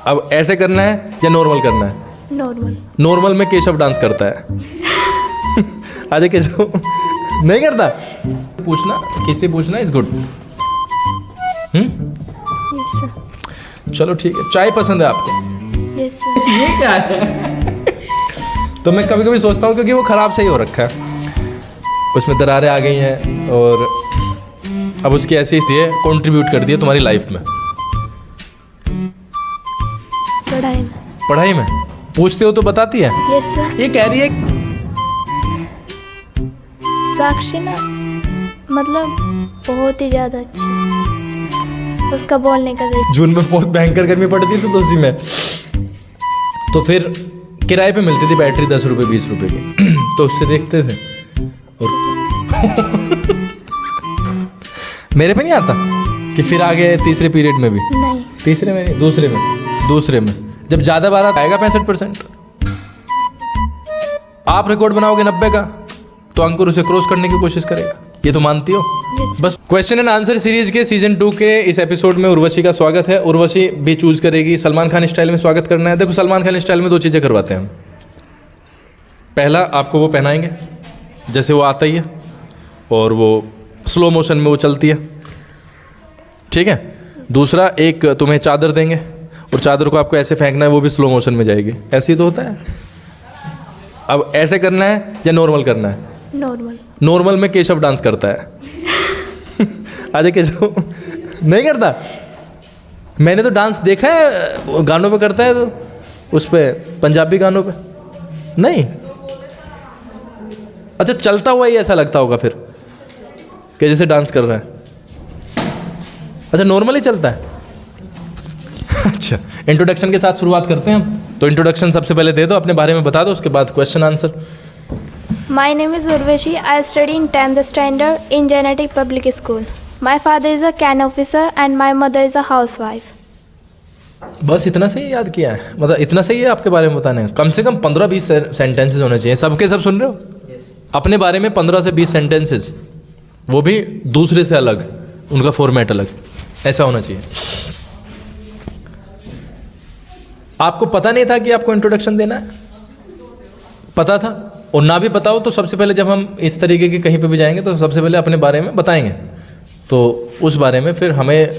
अब ऐसे करना है या नॉर्मल करना है? नॉर्मल। नॉर्मल में केशव डांस करता है। अजय केशव नहीं करता? पूछना, किससे पूछना इज गुड। Yes sir. चलो ठीक है। चाय पसंद है आपको? Yes sir. ये क्या है? तो मैं कभी कभी सोचता हूँ क्योंकि वो ख़राब सही हो रखा है, उसमें दरारें आ गई हैं और अब उसकी ऐसी इसलिए कंट्रीब्यूट कर दिया तुम्हारी लाइफ में। पढ़ाई में। पढ़ाई में पूछते हो तो बताती है? Yes sir. ये कह रही है साक्षी ना मतलब बहुत ही ज़्यादा अच्छी, उसका बोलने का तरीका। जून में बहुत भयंकर गर्मी पड़ती थी तो उसी में तो फिर किराए पे मिलती थी बैटरी 10 रुपये 20 रुपये की, तो उससे देखते थे। और मेरे पे नहीं आता कि फिर आगे तीसरे पीरियड में भी? नहीं। तीसरे में नहीं, दूसरे में जब ज़्यादा बार आएगा 65%। आप रिकॉर्ड बनाओगे 90 का तो अंकुर उसे क्रॉस करने की कोशिश करेगा, ये तो मानती हो? Yes. बस क्वेश्चन एंड आंसर सीरीज के सीजन 2 के इस एपिसोड में उर्वशी का स्वागत है। उर्वशी भी चूज करेगी सलमान खान स्टाइल में स्वागत करना है। देखो सलमान खान स्टाइल में 2 चीज़ें करवाते हैं हम। पहला, आपको वो पहनाएंगे जैसे वो आता ही है और वो स्लो मोशन में वो चलती है, ठीक है। दूसरा, एक तुम्हें चादर देंगे और चादर को आपको ऐसे फेंकना है, वो भी स्लो मोशन में जाएगी। ऐसे ही तो होता है। अब ऐसे करना है या नॉर्मल करना है? नॉर्मल। नॉर्मल में केशव डांस करता है। अजय केशव नहीं करता? मैंने तो डांस देखा है, गानों पे करता है तो उस पे पंजाबी गानों पे नहीं। अच्छा, चलता हुआ ही ऐसा लगता होगा फिर कि जैसे डांस कर रहा है। अच्छा, नॉर्मली चलता है। अच्छा, इंट्रोडक्शन के साथ शुरुआत करते हैं हम। तो इंट्रोडक्शन सबसे पहले दे दो, अपने बारे में बता दो, उसके बाद question answer. My name is Urvashi. I study in 10th standard in Genetic Public School. My father is a can officer and my mother is a housewife. बस इतना सही याद किया है? मतलब इतना सही है आपके बारे में बताने में? कम से कम 15-20 सेंटेंसेस होने चाहिए। सबके सब सुन रहे हो? अपने बारे में 15 से 20 सेंटेंसेस, वो भी दूसरे से अलग, उनका फॉर्मेट अलग, ऐसा होना चाहिए। आपको पता नहीं था कि आपको इंट्रोडक्शन देना है? पता था? और ना भी पता हो तो सबसे पहले जब हम इस तरीके के कहीं पे भी जाएंगे तो सबसे पहले अपने बारे में बताएंगे, तो उस बारे में फिर हमें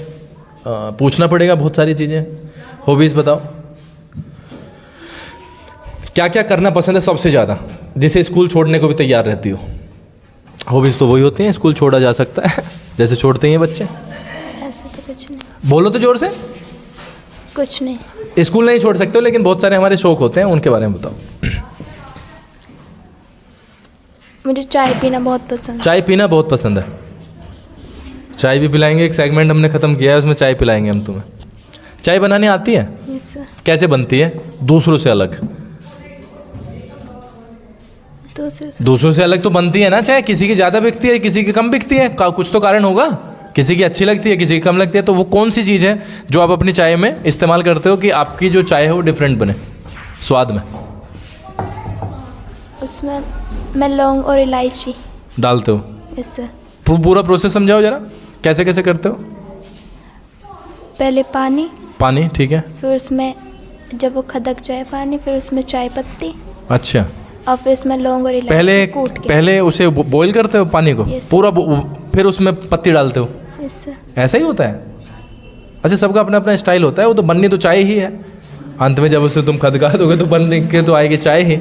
पूछना पड़ेगा बहुत सारी चीज़ें। हॉबीज़ बताओ, क्या क्या करना पसंद है सबसे ज़्यादा, जिसे स्कूल छोड़ने को भी तैयार रहती हो? हॉबीज़ तो वही होती हैं, स्कूल छोड़ा जा सकता है जैसे छोड़ते हैं बच्चे। ऐसे तो कुछ नहीं। बोलो तो जोर से। कुछ नहीं। स्कूल नहीं छोड़ सकते हो, लेकिन बहुत सारे हमारे शौक होते हैं, उनके बारे में बताओ। मुझे चाय पीना बहुत पसंद। चाय पीना बहुत पसंद है। चाय भी पिलाएंगे, एक सेगमेंट हमने ख़त्म किया है, उसमें चाय पिलाएंगे हम तुम्हें। चाय बनानी आती है? Yes sir. कैसे बनती है दूसरों से अलग? दूसरों से अलग तो बनती है ना चाय, किसी की ज़्यादा बिकती है, किसी की कम बिकती है, कुछ तो कारण होगा। किसी की अच्छी लगती है, किसी की कम लगती है, तो वो कौन सी चीज़ है जो आप अपनी चाय में इस्तेमाल करते हो कि आपकी जो चाय है वो डिफरेंट बने स्वाद में? उसमें मैं लौंग और इलायची डालते हो? Yes sir. पूरा प्रोसेस समझाओ जरा, कैसे कैसे करते हो? पहले पानी, ठीक है। फिर उसमें जब वो खदक जाए पानी, फिर उसमें चाय पत्ती। अच्छा। और फिर उसमें लौंग और इलायची कूट के। पहले उसे बॉईल करते हो पानी को? Yes. पूरा फिर उसमें पत्ती डालते हो? Yes sir. ऐसा ही होता है? अच्छा, सबका अपना अपना स्टाइल होता है। वो तो बननी तो चाय ही है, अंत में जब उसे तुम खदका दोगे तो बन के तो आएगी चाय ही,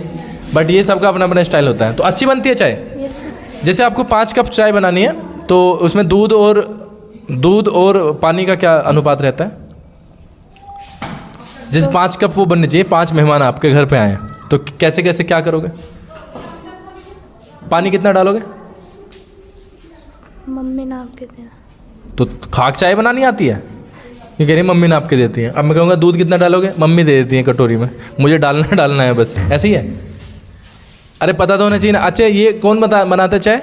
बट ये सबका अपना अपना स्टाइल होता है। तो अच्छी बनती है चाय? Yes sir. जैसे आपको 5 कप चाय बनानी है तो उसमें दूध और पानी का क्या अनुपात रहता है? जैसे 5 कप वो बनने चाहिए, 5 मेहमान आपके घर पे आए हैं, तो कैसे कैसे क्या करोगे? पानी कितना डालोगे? मम्मी नाप के देना। तो खाक चाय बनानी आती है? ये कह रही मम्मी नाप के देती है। अब मैं कहूँगा दूध कितना डालोगे? मम्मी दे देती है कटोरी में, मुझे डालना है बस, ऐसे ही है। अरे पता तो होना चाहिए ना। अच्छा, ये कौन बनाता है चाय?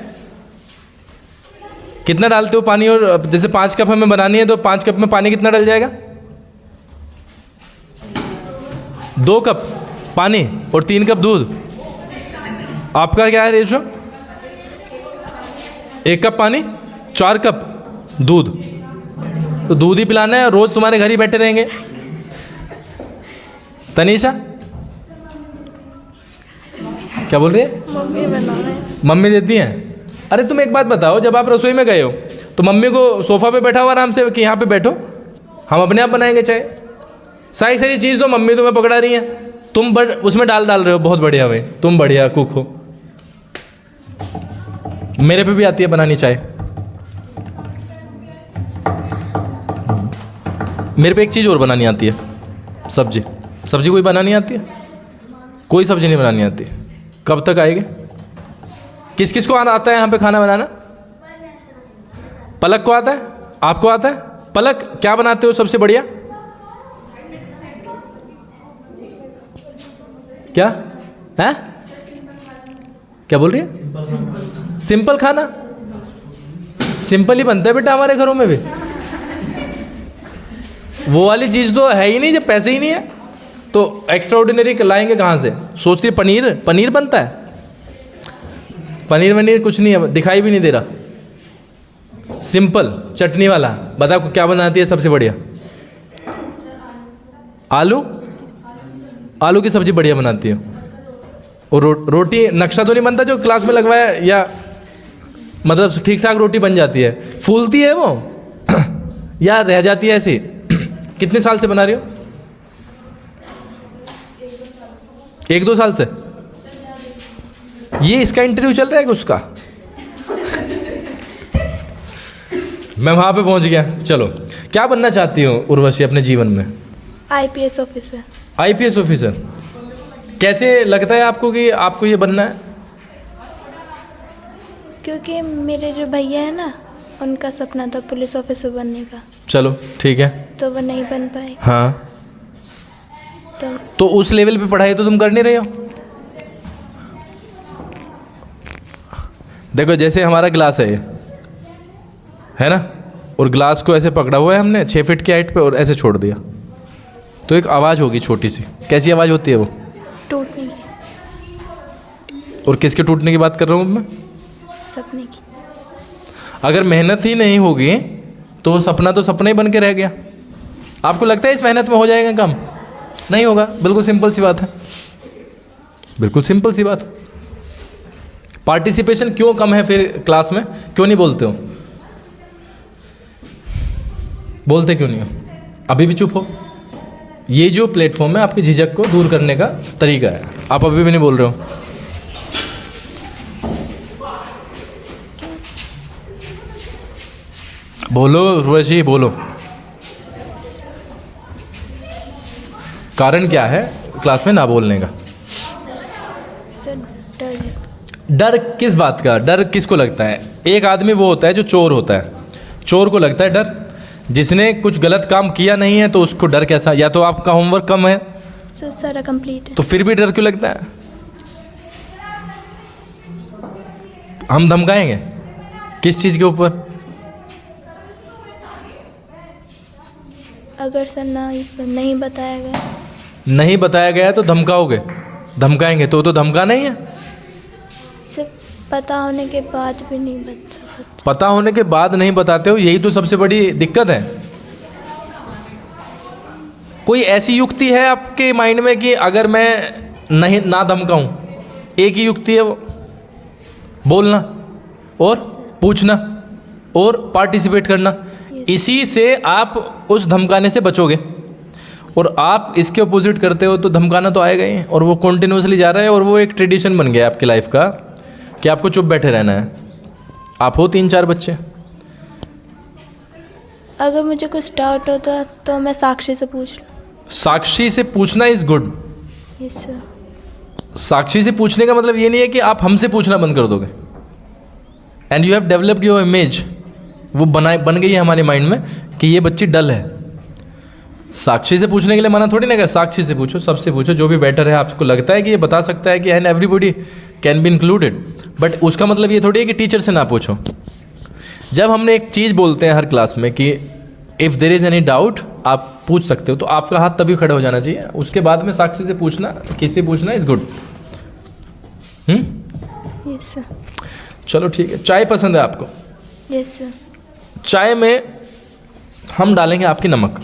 कितना डालते हो पानी? और जैसे 5 कप हमें बनानी है तो 5 कप में पानी कितना डल जाएगा? 2 कप पानी और 3 कप दूध। आपका क्या है रेशो? 1 कप पानी 4 कप दूध। तो दूध ही पिलाना है, रोज तुम्हारे घर ही बैठे रहेंगे। तनीषा क्या बोल रही है? मम्मी बनाए। मम्मी देती हैं। अरे तुम एक बात बताओ, जब आप रसोई में गए हो तो मम्मी को सोफ़ा पे बैठा हुआ आराम से कि यहाँ पे बैठो, हम अपने आप बनाएंगे चाय। सारी सारी चीज़ तो मम्मी तुम्हें पकड़ा रही है, तुम उसमें डाल रहे हो। बहुत बढ़िया भाई, तुम बढ़िया कुक हो। मेरे पे भी आती है बनानी चाय। मेरे पे एक चीज़ और बनानी आती है, सब्जी। सब्जी कोई बनानी आती है? कोई सब्जी नहीं बनानी आती। कब तक आएगी? किस किस को आता है यहाँ पे खाना बनाना? पलक को आता है? आपको आता है? पलक क्या बनाते हो सबसे बढ़िया? क्या है? क्या बोल रही है? सिंपल खाना। सिंपल ही बनता है बेटा हमारे घरों में भी। वो वाली चीज़ तो है ही नहीं, जब पैसे ही नहीं है तो एक्स्ट्रा ऑर्डिनरी लाएंगे कहाँ से? सोचती है पनीर बनता है। पनीर कुछ नहीं है, दिखाई भी नहीं दे रहा। सिंपल चटनी वाला। बताओ क्या बनाती है सबसे बढ़िया? आलू की सब्जी बढ़िया बनाती है। और रोटी नक्शा तो नहीं बनता जो क्लास में लगवाया, या मतलब ठीक ठाक रोटी बन जाती है? फूलती है वो या रह जाती है ऐसी? कितने साल से बना रही हो? 1-2 साल से? ये इसका इंटरव्यू चल रहा है कि उसका? मैं वहां पे पहुंच गया। चलो, क्या बनना चाहती हो उर्वशी अपने जीवन में? IPS officer. IPS officer. कैसे लगता है आपको कि आपको ये बनना है? क्योंकि मेरे जो भैया है ना, उनका सपना था पुलिस ऑफिसर बनने का। चलो ठीक है। तो वो नहीं बन पाए। हाँ, तो उस लेवल पे पढ़ाई तो तुम कर नहीं रहे हो। देखो जैसे हमारा ग्लास है ना, और ग्लास को ऐसे पकड़ा हुआ है हमने 6 फीट की हाइट पे और ऐसे छोड़ दिया, तो एक आवाज़ होगी छोटी सी। कैसी आवाज़ होती है वो? टूटने की। और किसके टूटने की बात कर रहा हूँ मैं? सपने की। अगर मेहनत ही नहीं होगी तो वो सपना तो सपना ही बन के रह गया। आपको लगता है इस मेहनत में हो जाएगा काम? नहीं होगा। बिल्कुल सिंपल सी बात है, बिल्कुल सिंपल सी बात। पार्टिसिपेशन क्यों कम है फिर क्लास में? क्यों नहीं बोलते हो? बोलते क्यों नहीं हो? अभी भी चुप हो? ये जो प्लेटफॉर्म है आपकी झिझक को दूर करने का तरीका है। आप अभी भी नहीं बोल रहे हो। बोलो उर्वशी, बोलो। कारण क्या है क्लास में ना बोलने का? सर डर। डर किस बात का? डर किसको लगता है? एक आदमी वो होता है जो चोर होता है, चोर को लगता है डर। जिसने कुछ गलत काम किया नहीं है तो उसको डर कैसा? या तो आपका होमवर्क कम है सर, सारा कंप्लीट है। तो फिर भी डर क्यों लगता है? हम धमकाएंगे किस चीज़ के ऊपर? अगर सर नहीं बताया गया। नहीं बताया गया तो धमकाओगे? धमकाएंगे तो धमकाना ही है। सिर्फ पता होने के बाद भी नहीं बता सकते। पता होने के बाद नहीं बताते हो, यही तो सबसे बड़ी दिक्कत है। कोई ऐसी युक्ति है आपके माइंड में कि अगर मैं नहीं ना धमकाऊं? एक ही युक्ति है वो, बोलना और पूछना और पार्टिसिपेट करना। इसी से आप उस धमकाने से बचोगे। और आप इसके अपोजिट करते हो तो धमकाना तो आएगा ही, और वो कॉन्टिन्यूसली जा रहा है, और वो एक ट्रेडिशन बन गया आपकी लाइफ का कि आपको चुप बैठे रहना है। आप हो 3-4 बच्चे। अगर मुझे कुछ डाउट होता तो मैं साक्षी से पूछ लूँ। साक्षी से पूछना is good. Yes sir. Sakshi से पूछने का मतलब ये नहीं है कि आप हमसे पूछना बंद कर दोगे। And you have developed your image. वो बन गई है हमारे माइंड में कि ये बच्ची डल है। साक्षी से पूछने के लिए मना थोड़ी ना कर। साक्षी से पूछो, सबसे पूछो, जो भी बेटर है आपको लगता है कि ये बता सकता है कि and everybody can be included. But उसका मतलब ये थोड़ी है कि टीचर से ना पूछो। जब हमने एक चीज़ बोलते हैं हर क्लास में कि if there is any doubt आप पूछ सकते हो, तो आपका हाथ तभी खड़ा हो जाना चाहिए। उसके बाद में साक्षी से पूछना, किससे पूछना इज़ गुड। Yes sir. चलो ठीक है। चाय पसंद है आपको? Yes sir. चाय में हम डालेंगे आपकी नमक।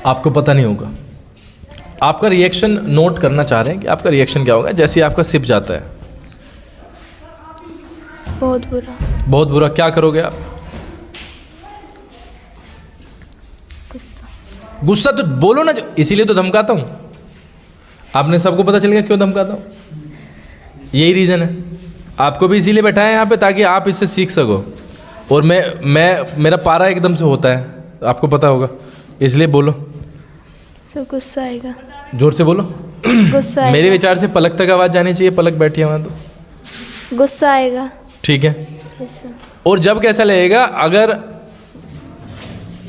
आपको पता नहीं होगा। आपका रिएक्शन नोट करना चाह रहे हैं कि आपका रिएक्शन क्या होगा जैसे ही आपका सिप जाता है। बहुत बुरा। बहुत बुरा। क्या करोगे आप? गुस्सा। गुस्सा तो बोलो ना, इसीलिए तो धमकाता हूं। आपने सबको पता चल गया क्यों धमकाता हूं, यही रीज़न है। आपको भी इसीलिए बैठाया यहाँ पे ताकि आप इससे सीख सको। और मैं मेरा पारा एकदम से होता है, आपको पता होगा, इसलिए बोलो। सो गुस्सा आएगा। जोर से बोलो। गुस्सा आएगा। मेरे विचार से पलक तक आवाज़ जानी चाहिए। पलक बैठी है वहाँ तो गुस्सा आएगा। ठीक है। Yes, sir. और जब कैसा लगेगा अगर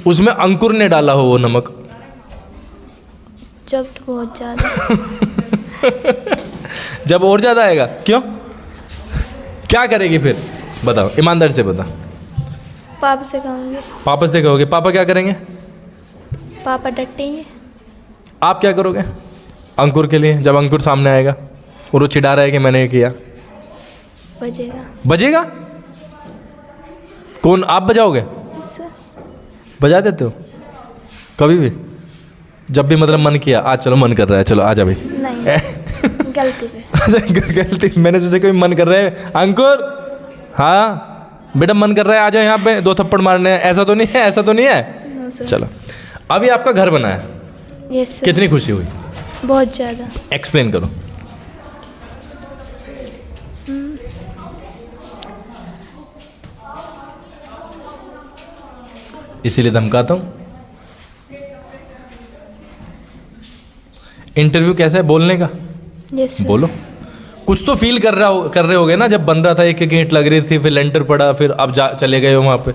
उसमें अंकुर ने डाला हो वो नमक? जब तो बहुत ज़्यादा। जब और ज़्यादा आएगा। क्यों? क्या करेगी फिर बताओ, ईमानदारी से बता। पापा से कहूँगी। पापा से कहोगे, पापा क्या करेंगे? पापा डटेंगे। आप क्या करोगे अंकुर के लिए जब अंकुर सामने आएगा और वो चिढ़ा रहा है कि मैंने ये किया? बजेगा। बजेगा? कौन? आप बजाओगे? Yes, sir. बजा देते हो कभी भी? जब भी मतलब मन किया, आज चलो मन कर रहा है, चलो आ जा भाई। नहीं, गलती पे। गलती? मैंने सोचा कोई मन कर रहा है, अंकुर हाँ बेटा मन कर रहा है, आ जाओ यहाँ पे 2 थप्पड़ मारने हैं। ऐसा तो नहीं है, ऐसा तो नहीं है। No, sir. चलो, अभी आपका घर बना है, Yes, sir. कितनी खुशी हुई? बहुत ज़्यादा। एक्सप्लेन करो। इसीलिए धमकाता हूँ। इंटरव्यू कैसा है बोलने का? Yes, sir. बोलो। कुछ तो फील कर रहे होगे ना, जब बन रहा था एक एक ईंट लग रही थी, फिर लेंटर पड़ा, फिर आप चले गए हो वहाँ पे।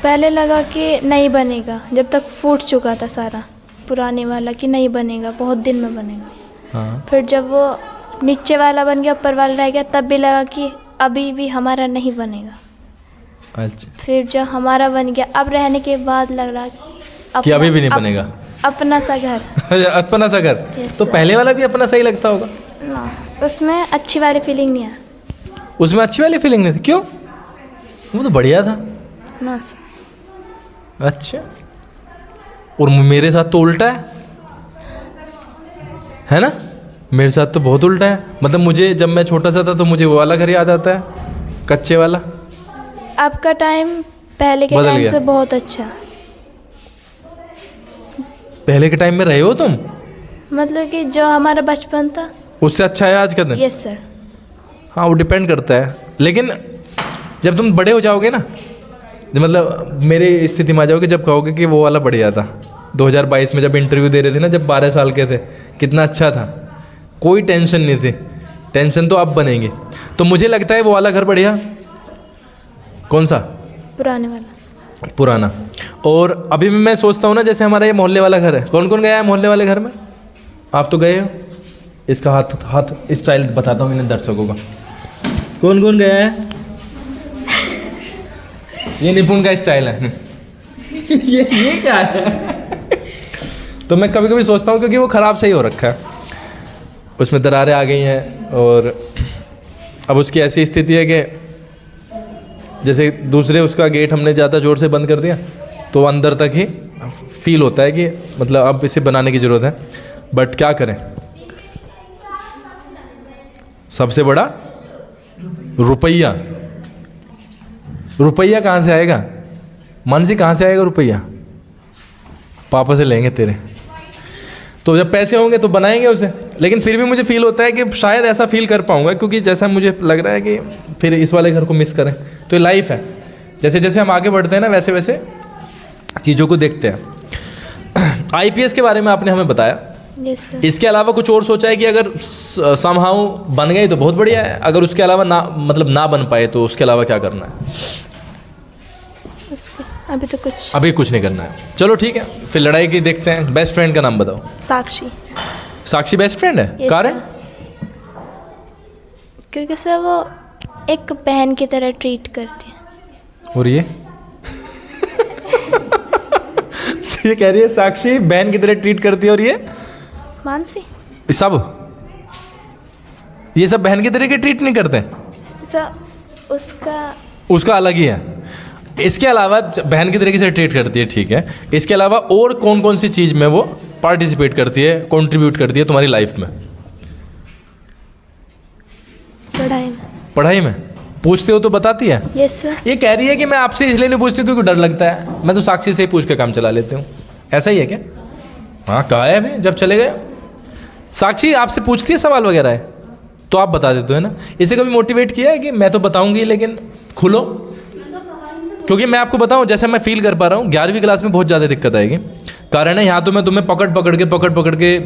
पहले लगा कि नहीं बनेगा, जब तक फूट चुका था सारा पुराने वाला कि नहीं बनेगा, बहुत दिन में बनेगा। हाँ। फिर जब वो नीचे वाला बन गया, ऊपर वाला रह गया, तब भी लगा कि अभी भी हमारा नहीं बनेगा। अच्छा। फिर जब हमारा बन गया, अब रहने के बाद लग रहा कि अभी भी नहीं बनेगा। अपना सा घर। अपना सा घर। Yes, तो sir. पहले वाला भी अपना सही लगता होगा। ना, उसमें अच्छी वाली फीलिंग नहीं है। उसमें अच्छी वाली फीलिंग नहीं थी? क्यों? वो तो बढ़िया था। ना सर। अच्छा। और मेरे साथ तो उल्टा है ना? मेरे साथ तो बहुत उल्टा है। मतलब मुझे जब मैं छोटा सा था तो मुझे वो वाला घर याद आता है, कच्चे वाला। आपका टाइम पहले के बदल टाइम गया। से बहुत अच्छा। पहले के टाइम में रहे हो तुम? मतलब कि जो हमारा बचपन था उससे अच्छा है आज का दिन? Yes sir. हाँ, वो डिपेंड करता है। लेकिन जब तुम बड़े हो जाओगे ना, मतलब मेरी स्थिति में आ जाओगे जब कहोगे कि वो वाला बढ़िया था। 2022 में जब इंटरव्यू दे रहे थे ना, जब 12 साल के थे, कितना अच्छा था, कोई टेंशन नहीं थी। टेंशन तो अब बनेंगे। तो मुझे लगता है वो वाला घर बढ़िया। कौन सा? पुराने वाला। पुराना। और अभी भी मैं सोचता हूँ ना, जैसे हमारा ये मोहल्ले वाला घर है, कौन कौन गया है मोहल्ले वाले घर में? आप तो गए हो। इसका हाथ स्टाइल बताता हूँ इन्हें दर्शकों का। कौन कौन गया है? ये निपुण का स्टाइल है। ये क्या है? तो मैं कभी कभी सोचता हूँ, क्योंकि वो ख़राब सही हो रखा है, उसमें दरारें आ गई हैं, और अब उसकी ऐसी स्थिति है कि जैसे दूसरे उसका गेट हमने ज़्यादा ज़ोर से बंद कर दिया तो अंदर तक ही फील होता है कि मतलब अब इसे बनाने की ज़रूरत है। बट क्या करें, सबसे बड़ा रुपया। रुपया कहाँ से आएगा? मन से कहाँ से आएगा रुपया? पापा से लेंगे तेरे। तो जब पैसे होंगे तो बनाएंगे उसे। लेकिन फिर भी मुझे फील होता है कि शायद ऐसा फील कर पाऊंगा, क्योंकि जैसा मुझे लग रहा है कि फिर इस वाले घर को मिस करें। तो ये लाइफ है, जैसे जैसे हम आगे बढ़ते हैं ना, वैसे वैसे चीज़ों को देखते हैं। आईपीएस के बारे में आपने हमें बताया। Yes sir. इसके अलावा कुछ और सोचा है कि अगर समहाउ बन गई तो बहुत बढ़िया है, अगर उसके अलावा ना बन पाए तो उसके अलावा क्या करना है? उसके अभी तो कुछ। अभी कुछ नहीं करना है। चलो ठीक है, फिर लड़ाई की देखते हैं। बेस्ट फ्रेंड का नाम बताओ। साक्षी। साक्षी बेस्ट फ्रेंड है? Yes, कारण? sir. क्योंकि सर वो एक बहन की तरह ट्रीट करती है। और ये ये कह रही है साक्षी बहन की तरह ट्रीट करती है, और ये मानसी सब, ये सब बहन की तरह के ट्रीट नहीं करते? सर उसका उसका अलग ही है। इसके अलावा बहन की तरीके से ट्रीट करती है, ठीक है, इसके अलावा और कौन कौन सी चीज़ में वो पार्टिसिपेट करती है, कंट्रीब्यूट करती है तुम्हारी लाइफ में? पढ़ाई में। पढ़ाई में पूछते हो तो बताती है? Yes sir. ये कह रही है कि मैं आपसे इसलिए नहीं पूछती क्योंकि डर लगता है, मैं तो साक्षी से ही पूछ के काम चला लेती हूँ। ऐसा ही है क्या? हाँ, कहा है अभी जब चले गए। साक्षी आपसे पूछती है सवाल वगैरह है तो आप बता देते हो, है ना? इसे कभी मोटिवेट किया है कि मैं तो बताऊंगी लेकिन खुलो? क्योंकि मैं आपको बताऊं, जैसे मैं फील कर पा रहा हूँ 11वीं क्लास में बहुत ज़्यादा दिक्कत आएगी। कारण है यहाँ तो मैं तुम्हें पकड़ पकड़ के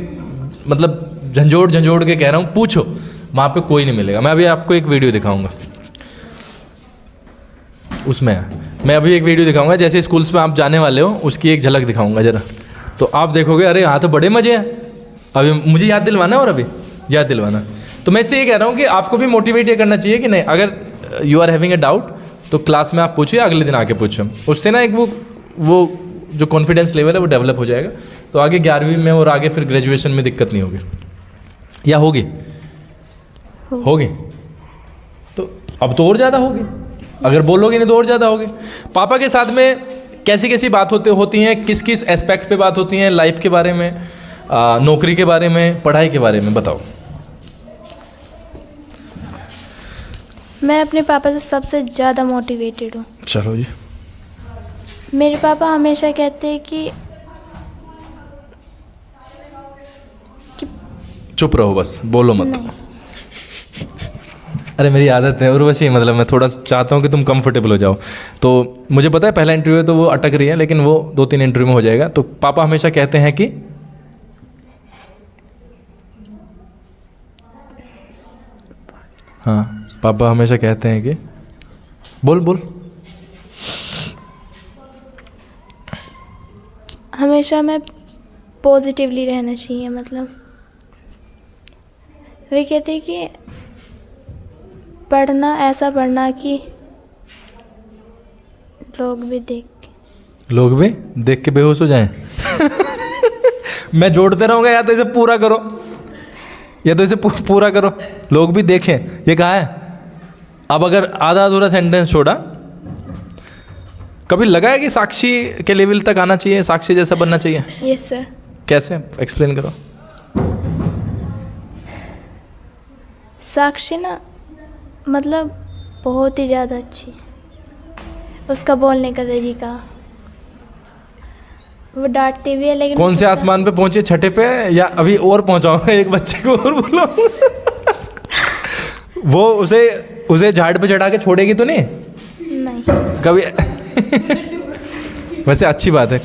मतलब झंझोड़ के कह रहा हूँ, पूछो, वहाँ पे कोई नहीं मिलेगा। मैं अभी आपको एक वीडियो दिखाऊंगा, उसमें मैं अभी एक वीडियो दिखाऊंगा, जैसे स्कूल्स में आप जाने वाले हो उसकी एक झलक दिखाऊंगा जरा, तो आप देखोगे अरे यहाँ तो बड़े मज़े हैं। अभी मुझे याद दिलवाना और अभी याद दिलवाना। तो मैं इससे ये कह रहा हूँ कि आपको भी मोटिवेट ये करना चाहिए कि नहीं, अगर you are having a doubt तो क्लास में आप पूछिए, अगले दिन आके पूछो। उससे ना एक वो जो कॉन्फिडेंस लेवल है वो डेवलप हो जाएगा, तो आगे 11वीं में और आगे फिर ग्रेजुएशन में दिक्कत नहीं होगी, या होगी? होगी तो अब तो और ज़्यादा होगी, अगर बोलोगे नहीं तो और ज़्यादा होगी। पापा के साथ में कैसी कैसी बात होती हैं, किस किस एस्पेक्ट पे बात होती हैं, लाइफ के बारे में, नौकरी के बारे में, पढ़ाई के बारे में बताओ। मैं अपने पापा से सबसे ज़्यादा मोटिवेटेड हूँ। चलो जी। मेरे पापा हमेशा कहते हैं कि चुप रहो, बस बोलो मत। नहीं। अरे मेरी आदत है उर्वशी, मतलब मैं थोड़ा चाहता हूँ कि तुम कंफर्टेबल हो जाओ। तो मुझे पता है पहला इंटरव्यू है तो वो अटक रही है, लेकिन वो 2-3 इंटरव्यू में हो जाएगा। तो पापा हमेशा कहते हैं कि हाँ, पापा हमेशा कहते हैं कि बोल हमेशा मैं पॉजिटिवली रहना चाहिए, मतलब वे कहते हैं कि पढ़ना, ऐसा पढ़ना कि लोग भी देख के बेहोश हो जाएं। मैं जोड़ते रहूँगा, या तो इसे पूरा करो या तो इसे पूरा करो, लोग भी देखें। ये कहा है। अब अगर आधा अधूरा सेंटेंस छोड़ा, कभी लगा है कि साक्षी के लेवल तक आना चाहिए, साक्षी जैसा बनना चाहिए? Yes sir. कैसे, एक्सप्लेन करो। साक्षी ना मतलब बहुत ही ज़्यादा अच्छी है, उसका बोलने का तरीका, वो डांटती भी है लेकिन कौन से आसमान पे पहुंचे, छठे पे, या अभी और पहुंचाऊंगा एक बच्चे को और बोलो। वो उसे झाड़ पे चढ़ा के छोड़ेगी तो नहीं कभी? वैसे अच्छी बात है,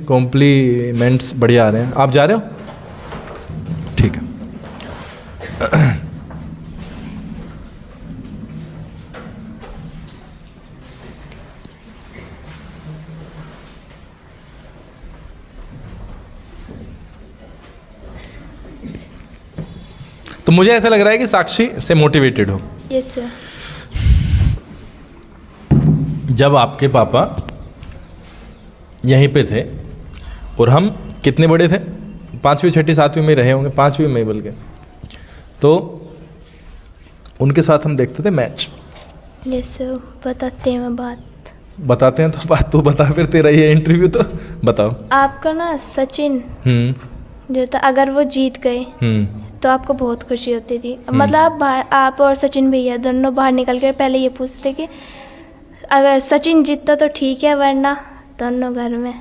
कॉम्प्लीमेंट्स बढ़िया आ रहे हैं। आप जा रहे हो? ठीक है। तो मुझे ऐसा लग रहा है कि साक्षी से मोटिवेटेड हो। Yes sir. जब आपके पापा यहीं पे थे और हम कितने बड़े थे, 5वीं 6वीं 7वीं में रहे होंगे, 5वीं में बल्कि, तो उनके साथ हम देखते थे मैच। Yes sir. बताते हैं बताते हैं तो बात तो बता, फिर तेरा ये इंटरव्यू तो बताओ। आपका ना सचिन जो था, अगर वो जीत गए तो आपको बहुत खुशी होती थी। मतलब आप और सचिन भैया दोनों बाहर निकल के पहले ये पूछते थे कि अगर सचिन जीतता तो ठीक है, वरना दोनों घर में।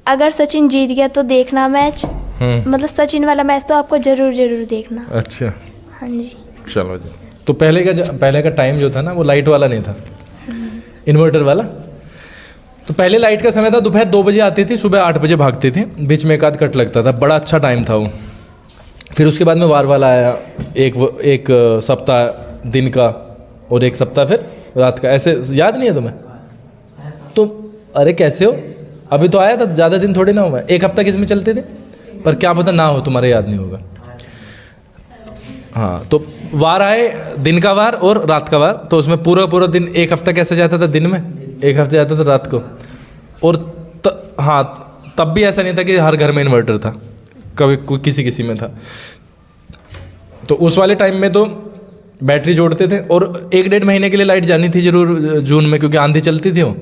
अगर सचिन जीत गया तो देखना मैच, मतलब सचिन वाला मैच तो आपको जरूर देखना। अच्छा। हाँ जी। चलो जी। तो पहले का टाइम जो था ना, वो लाइट वाला नहीं था, इन्वर्टर वाला। तो पहले लाइट का समय था, दोपहर 2 बजे आती थी, सुबह 8 बजे भागती थी, बीच में एक आध कट लगता था, बड़ा अच्छा टाइम था वो। फिर उसके बाद में वार वाला आया, एक सप्ताह दिन का और एक सप्ताह फिर रात का, ऐसे। याद नहीं है तुम्हें? तो अरे कैसे हो, अभी तो आया था, ज़्यादा दिन थोड़ी ना हुआ है, 1 हफ्ता किस में चलते थे, पर क्या पता ना हो, तुम्हारे याद नहीं होगा। हाँ, तो वार आए, दिन का वार और रात का वार, तो उसमें पूरा दिन, 1 हफ्ता कैसे जाता था दिन में, 1 हफ्ता जाता था रात को। और हाँ, तब भी ऐसा नहीं था कि हर घर में इन्वर्टर था, कभी किसी में था। तो उस वाले टाइम में तो बैटरी जोड़ते थे, और 1-1.5 महीने के लिए लाइट जानी थी जरूर जून में, क्योंकि आंधी चलती थी वो,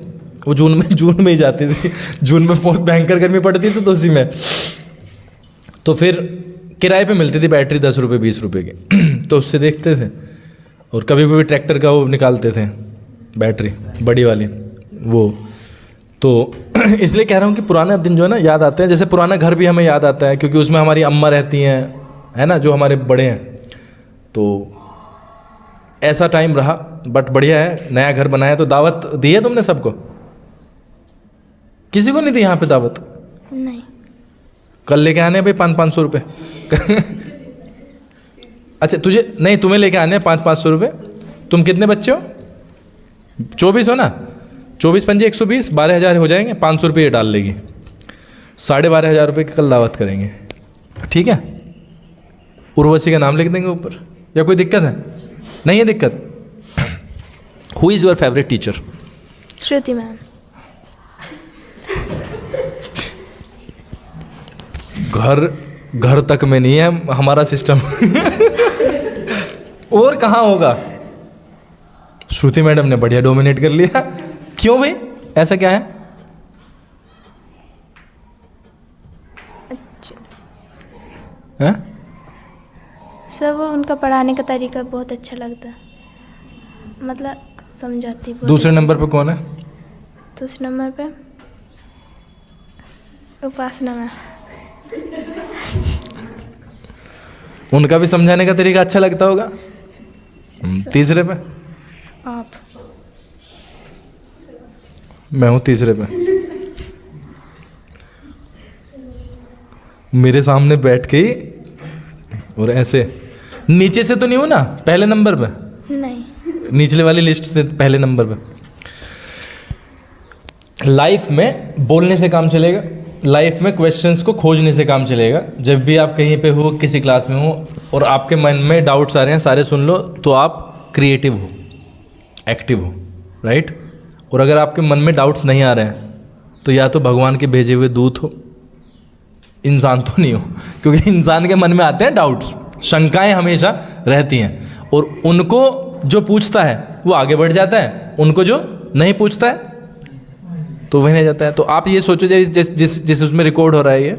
वो जून में ही जाती थी। जून में बहुत भयंकर गर्मी पड़ती थी तो उसी में। तो फिर किराए पे मिलती थी बैटरी 10 रुपये 20 रुपये की, तो उससे देखते थे। और कभी कभी ट्रैक्टर का वो निकालते थे बैटरी बड़ी वाली वो। तो इसलिए कह रहा हूँ कि पुराने दिन जो है ना याद आते हैं। जैसे पुराना घर भी हमें याद आता है क्योंकि उसमें हमारी अम्मा रहती हैं, है ना, जो हमारे बड़े हैं। तो ऐसा टाइम रहा, बट बढ़िया है। नया घर बनाया तो दावत दी है तुमने सबको? किसी को नहीं दी यहाँ पे दावत? नहीं। कल लेके आने भाई 500-500 रुपये। अच्छा तुझे नहीं, तुम्हें लेके आने 500-500 रुपये। तुम कितने बच्चे हो? 24 हो ना? 24 पंजे 120, 12,000 हो जाएंगे। 500 रुपये डाल लेगी, 12,500 रुपये की कल दावत करेंगे, ठीक है? उर्वशी का नाम लिख देंगे ऊपर, या कोई दिक्कत है? नहीं है दिक्कत? Who is your favourite teacher? Shruti ma'am. घर तक में नहीं है हमारा सिस्टम। और कहाँ होगा? श्रुति मैडम ने बढ़िया डोमिनेट कर लिया। क्यों भाई, ऐसा क्या है? अच्छा हैं? सर वो उनका पढ़ाने का तरीका बहुत अच्छा लगता है, मतलब समझाती बहुत। दूसरे नंबर पे कौन है? दूसरे नंबर पे उपासना मैम। उनका भी समझाने का तरीका अच्छा लगता होगा। तीसरे पे आप। मैं हूँ तीसरे पे। मेरे सामने बैठ के ही और ऐसे नीचे से तो नहीं हूँ ना पहले नंबर पे? नहीं। निचले वाली लिस्ट से पहले नंबर पे। लाइफ में बोलने से काम चलेगा, लाइफ में क्वेश्चंस को खोजने से काम चलेगा। जब भी आप कहीं पे हो, किसी क्लास में हो और आपके मन में डाउट्स आ रहे हैं, सारे सुन लो, तो आप क्रिएटिव हो, एक्टिव हो, राइट? और अगर आपके मन में डाउट्स नहीं आ रहे हैं तो या तो भगवान के भेजे हुए दूत हो, इंसान तो नहीं हो, क्योंकि इंसान के मन में आते हैं डाउट्स, शंकाएं हमेशा रहती हैं। और उनको जो पूछता है वो आगे बढ़ जाता है, उनको जो नहीं पूछता है तो वही नहीं जाता है। तो आप ये सोचो जिस उसमें रिकॉर्ड हो रहा है ये,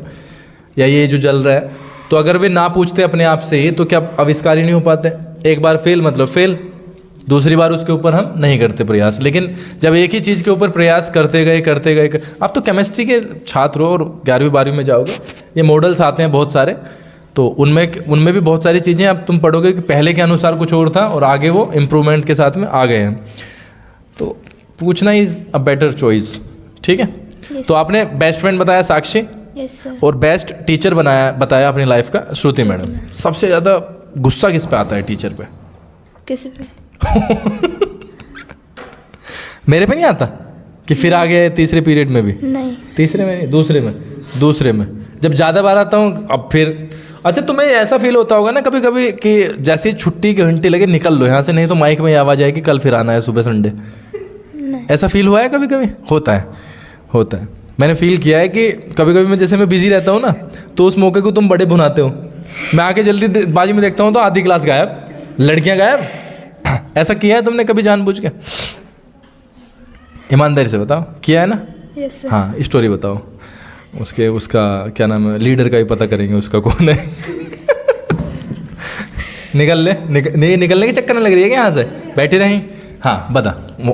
या ये जो जल रहा है, तो अगर वे ना पूछते अपने आप से ही तो क्या आविष्कार ही नहीं हो पाते? एक बार फेल मतलब फेल, दूसरी बार उसके ऊपर हम नहीं करते प्रयास। लेकिन जब एक ही चीज़ के ऊपर प्रयास करते गए आप तो केमिस्ट्री के छात्र हो और 11वीं 12वीं में जाओगे, ये मॉडल्स आते हैं बहुत सारे, तो उनमें भी बहुत सारी चीज़ें अब तुम पढ़ोगे कि पहले के अनुसार कुछ और था और आगे वो इम्प्रूवमेंट के साथ में आ गए हैं। तो पूछना इज़ अ बेटर चॉइस, ठीक है? Yes. तो आपने बेस्ट फ्रेंड बताया साक्षी, यस सर। और बेस्ट टीचर बताया अपनी लाइफ का श्रुति मैडम। सबसे ज़्यादा गुस्सा किस पे आता है टीचर पे? किसी पे? मेरे पे नहीं आता कि फिर आ गए तीसरे पीरियड में भी? नहीं। तीसरे में नहीं, दूसरे में जब ज़्यादा बार आता हूँ अब फिर। अच्छा तुम्हें ऐसा फील होता होगा ना कभी कभी कि जैसे ही छुट्टी की घंटी लगे निकल लो यहाँ से, नहीं तो माइक में आवाज़ आएगी कल फिर आना है सुबह संडे? नहीं। ऐसा फील हुआ है कभी कभी? होता है। मैंने फील किया है कि कभी कभी मैं जैसे मैं बिजी रहता हूँ ना, तो उस मौके को तुम बड़े भुनाते हो। मैं आके जल्दी बाजी में देखता हूँ तो आधी क्लास गायब, लड़कियाँ गायब। ऐसा किया है तुमने कभी जानबूझ के? ईमानदारी से बताओ, किया है ना? Yes sir. हाँ, स्टोरी बताओ उसका क्या नाम है, लीडर का ही पता करेंगे उसका कौन है। निकलने के चक्कर में लग रही है क्या यहाँ से? बैठी रही? हाँ बता,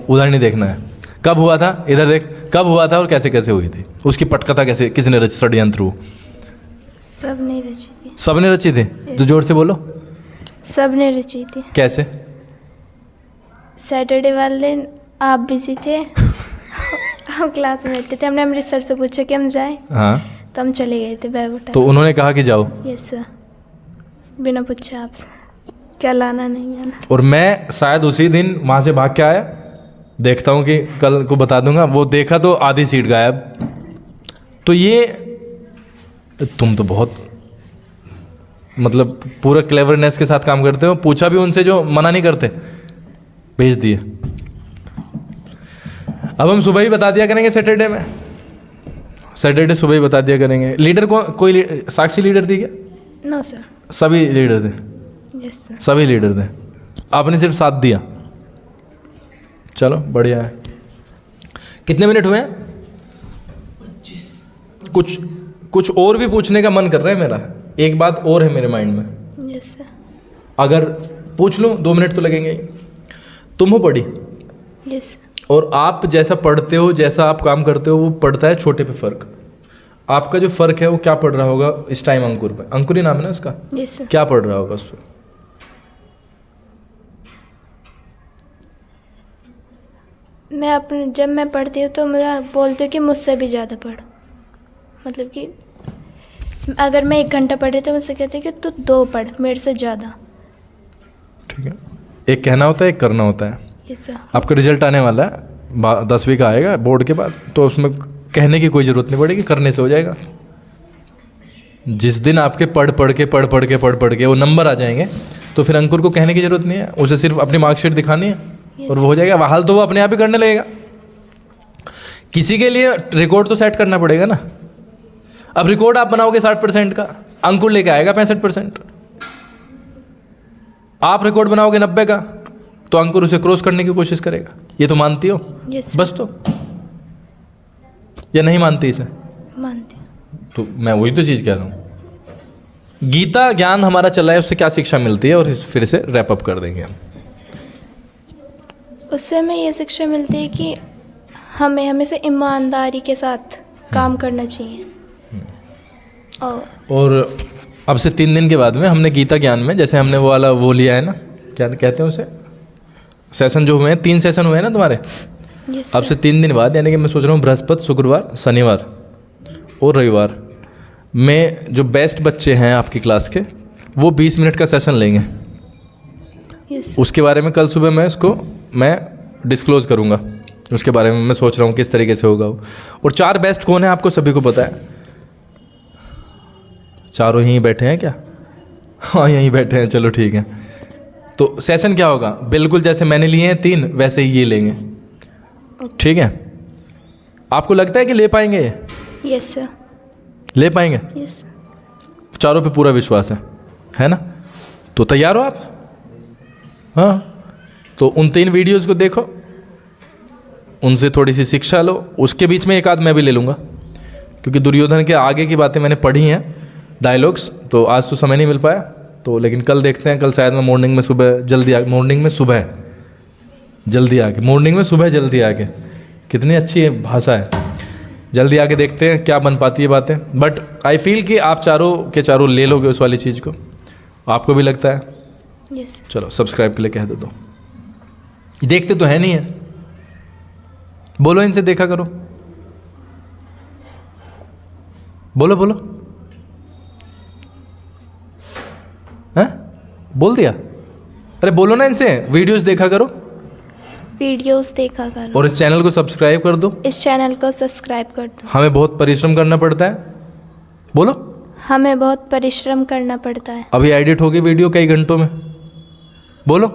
उधर नहीं देखना है। कब हुआ था? इधर देख, कब हुआ था और कैसे कैसे हुई थी? उसकी पटकथा कैसे, किसने रची? षड्यंत्र वो सब ने रची थी। सब ने रची थी? तो जोर से बोलो। सब ने रची थी। कैसे? सैटरडे वाले दिन आप बिजी थे, हम क्लास में बैठे थे, हमने हमारे सर से पूछा कि हम जाएं, हाँ तो हम चले गए थे बैग उठा। तो उन्होंने कहा कि जाओ? यस सर, बिना पूछे आपसे क्या लाना नहीं आना। और मैं शायद उसी दिन वहाँ से भाग के आया, देखता हूँ कि कल को बता दूंगा, वो देखा तो आधी सीट गायब। तो ये तुम तो बहुत मतलब पूरा क्लेवरनेस के साथ काम करते हो। पूछा भी उनसे जो मना नहीं करते, भेज दिए। अब हम सुबह ही बता दिया करेंगे सैटरडे सुबह ही बता दिया करेंगे। लीडर को कोई साक्षी लीडर थी क्या? No sir. सभी लीडर थे? Yes sir. सभी लीडर थे, आपने सिर्फ साथ दिया। चलो बढ़िया है। कितने मिनट हुए हैं? 25। कुछ और भी पूछने का मन कर रहा है मेरा, एक बात और है मेरे माइंड में। Yes sir. अगर पूछ लूँ 2 मिनट तो लगेंगे ही। तुम हो पढ़ी, यस। और आप जैसा पढ़ते हो, जैसा आप काम करते हो, वो पड़ता है छोटे पे फ़र्क। आपका जो फ़र्क है वो क्या पढ़ रहा होगा इस टाइम अंकुर पे? अंकुर ही नाम है ना उसका? Yes sir. क्या पढ़ रहा होगा उस पर? मैं अपने जब मैं पढ़ती हूँ तो मुझे बोलती हूँ कि मुझसे भी ज़्यादा पढ़, मतलब कि अगर मैं 1 घंटा पढ़ रही तो मुझसे कहते हैं कि तू 2 पढ़ मेरे से ज़्यादा। ठीक है, एक कहना होता है, एक करना होता है। Yes sir. आपका रिजल्ट आने वाला है 10वीं का आएगा बोर्ड के बाद, तो उसमें कहने की कोई ज़रूरत नहीं पड़ेगी, करने से हो जाएगा। जिस दिन आपके पढ़ पढ़ के वो नंबर आ जाएंगे तो फिर अंकुर को कहने की ज़रूरत नहीं है, उसे सिर्फ अपनी मार्कशीट दिखानी है और वो हो जाएगा। हाल तो वो अपने आप ही करने लगेगा। किसी के लिए रिकॉर्ड तो सेट करना पड़ेगा ना। अब रिकॉर्ड आप बनाओगे 60% का, अंकुर लेके आएगा 65%। आप रिकॉर्ड बनाओगे 90 का, तो अंकुर उसे क्रॉस करने की कोशिश करेगा। ये तो मानती हो? यस बस तो, या नहीं मानती इसे? मानती हूँ। तो मैं वही तो चीज़ कह रहा हूँ। गीता ज्ञान हमारा चला है, उससे क्या शिक्षा मिलती है, और फिर से रैप अप कर देंगे हम। उससे हमें ये शिक्षा मिलती है कि हमें हमेशा ईमानदारी के साथ काम करना चाहिए। और अब से 3 दिन के बाद में हमने गीता ज्ञान में, जैसे हमने वो वाला वो लिया है ना, क्या कहते हैं उसे, सेशन जो हुए हैं, 3 सेशन हुए हैं ना तुम्हारे। यस अब से 3 दिन बाद, यानी कि मैं सोच रहा हूँ बृहस्पति, शुक्रवार, शनिवार और रविवार में जो बेस्ट बच्चे हैं आपकी क्लास के, वो 20 मिनट का सेशन लेंगे। यस। उसके बारे में कल सुबह मैं डिस्क्लोज करूँगा। उसके बारे में मैं सोच रहा हूँ किस तरीके से होगा वो। और 4 बेस्ट कौन है आपको सभी को पता है? चारों यहीं बैठे हैं क्या? हाँ यहीं बैठे हैं, चलो ठीक है। तो सेशन क्या होगा, बिल्कुल जैसे मैंने लिए हैं 3, वैसे ही ये लेंगे। ठीक है? आपको लगता है कि ले पाएंगे ये? Yes sir. ले पाएंगे? यस। चारों पे पूरा विश्वास है ना? तो तैयार हो आप? हाँ, तो उन 3 वीडियोस को देखो, उनसे थोड़ी सी शिक्षा लो। उसके बीच में एक आध मैं भी ले लूँगा, क्योंकि दुर्योधन के आगे की बातें मैंने पढ़ी हैं, डायलॉग्स, तो आज तो समय नहीं मिल पाया, तो लेकिन कल देखते हैं। कल शायद मैं मॉर्निंग में सुबह जल्दी आके कितनी अच्छी है भाषा है, जल्दी आके देखते हैं क्या बन पाती है बातें। बट आई फील कि आप चारों के चारों ले लोगे उस वाली चीज़ को। आपको भी लगता है? यस। चलो सब्सक्राइब के लिए कह दो। देखते तो है नहीं है, बोलो इनसे देखा करो, बोलो हैं? बोल दिया? अरे बोलो ना इनसे, वीडियोस देखा करो, वीडियोस देखा करो, और इस चैनल को सब्सक्राइब कर दो। इस चैनल को सब्सक्राइब कर दो। हमें बहुत परिश्रम करना पड़ता है, बोलो। हमें बहुत परिश्रम करना पड़ता है। अभी एडिट होगी वीडियो कई घंटों में, बोलो।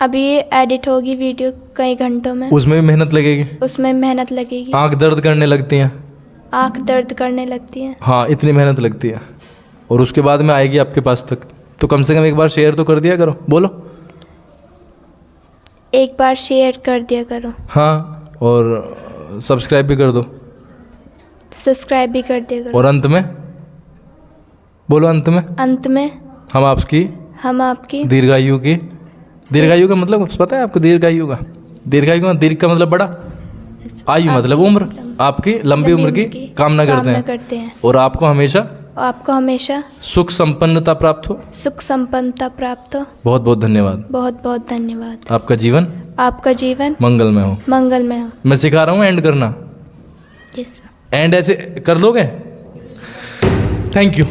अभी ये एडिट होगी वीडियो कई घंटों में, उसमें भी मेहनत लगेगी, उसमें मेहनत लगेगी, आंख दर्द करने लगती हैं, आंख दर्द करने लगती है। हाँ इतनी मेहनत लगती है, और उसके बाद में आएगी आपके पास तक। तो कम से कम एक बार शेयर तो कर दिया करो, बोलो। एक बार शेयर कर दिया करो। हाँ, और सब्सक्राइब भी कर दो, सब्सक्राइब भी कर दिया करो। और अंत में बोलो, अंत में हम आपकी दीर्घायु का मतलब पता है आपको? दीर्घायु का दीर्घ का मतलब बड़ा, आयु मतलब उम्र, आपकी लंबी उम्र की कामना करते हैं, और आपको हमेशा सुख संपन्नता प्राप्त हो। बहुत बहुत धन्यवाद। बहुत बहुत धन्यवाद। आपका जीवन मंगलमय हो। मैं सिखा रहा हूँ एंड करना। यस। एंड ऐसे कर लोगे? Thank you.